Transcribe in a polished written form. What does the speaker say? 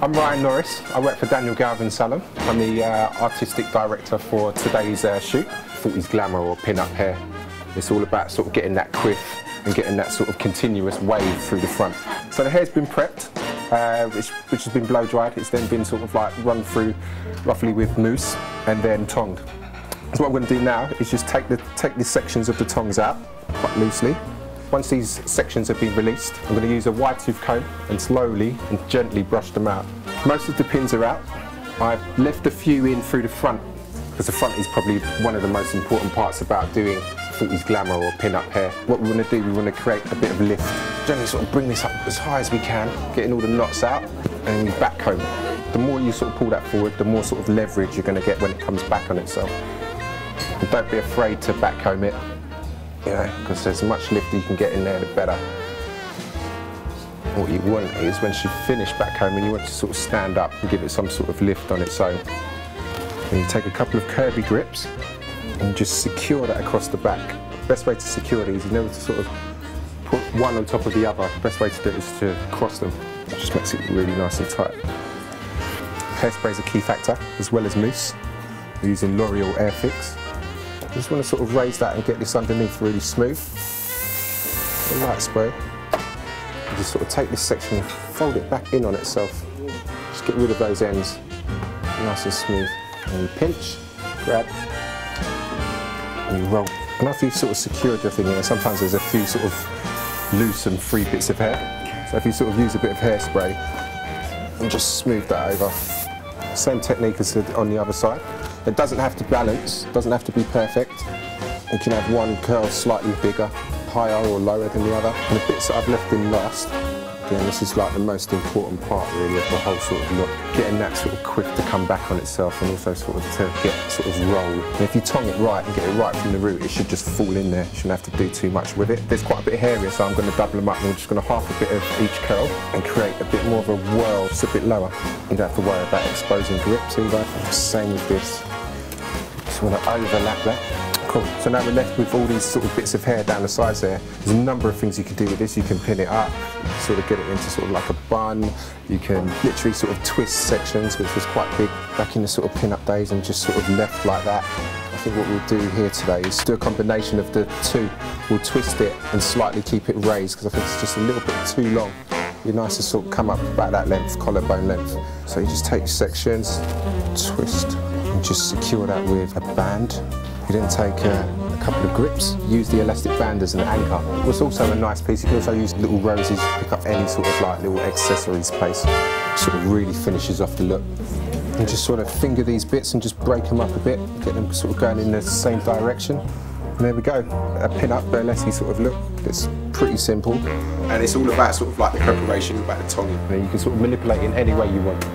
I'm Ryan Norris. I work for Galvin Salon. I'm the artistic director for today's shoot. 40s glamour or pin-up hair. It's all about sort of getting that quiff and getting that sort of continuous wave through the front. So the hair's been prepped, which has been blow dried. It's then been sort of like run through roughly with mousse and then tongued. So what I'm going to do now is just take the sections of the tongs out quite loosely. Once these sections have been released, I'm going to use a wide tooth comb and slowly and gently brush them out. Most of the pins are out. I've left a few in through the front, because the front is probably one of the most important parts about doing 40s glamour or pin-up hair. What we want to do, we want to create a bit of lift. Generally sort of bring this up as high as we can, getting all the knots out, and then we back comb. The more you sort of pull that forward, the more sort of leverage you're going to get when it comes back on itself. And don't be afraid to back comb it. You know, because there's much lift you can get in there, the better. What you want is, once you've finished back combing, you want to sort of stand up and give it some sort of lift on its own. And you take a couple of curvy grips and just secure that across the back. Best way to secure these is never to sort of put one on top of the other. The best way to do it is to cross them. It just makes it really nice and tight. Hairspray is a key factor, as well as mousse. We're using L'Oreal Air Fix. You just want to sort of raise that and get this underneath really smooth. A light spray. You just sort of take this section and fold it back in on itself. Just get rid of those ends. Nice and smooth. And you pinch, grab, and you roll. And after you've sort of secured your thing, you know, sometimes there's a few sort of loose and free bits of hair. So if you sort of use a bit of hairspray and just smooth that over. Same technique as on the other side. It doesn't have to balance, doesn't have to be perfect. You can have one curl slightly bigger, higher or lower than the other. And the bits that I've left in last, again, this is like the most important part really of the whole sort of look. Getting that sort of quiff to come back on itself and also sort of to get sort of roll. And if you tongue it right and get it right from the root, it should just fall in there. You shouldn't have to do too much with it. There's quite a bit of hair here, so I'm going to double them up and we're just going to half a bit of each curl and create a bit more of a whirl, just a bit lower. You don't have to worry about exposing grips either. Same with this. Just want to overlap that. Cool. So now we're left with all these sort of bits of hair down the sides there. There's a number of things you can do with this. You can pin it up, sort of get it into sort of like a bun. You can literally sort of twist sections, which was quite big back in the sort of pin-up days, and just sort of left like that. I think what we'll do here today is do a combination of the two. We'll twist it and slightly keep it raised, because I think it's just a little bit too long. You're nice to sort of come up about that length, collarbone length. So you just take sections, twist, and just secure that with a band. You then take a couple of grips, use the elastic band as an anchor. What's also a nice piece, you can also use little roses, pick up any sort of like little accessories place. Sort of really finishes off the look. And just sort of finger these bits and just break them up a bit, get them sort of going in the same direction. And there we go, a pin-up burlesque sort of look. It's pretty simple. And it's all about sort of like the preparation, about the tonguing. You can sort of manipulate in any way you want.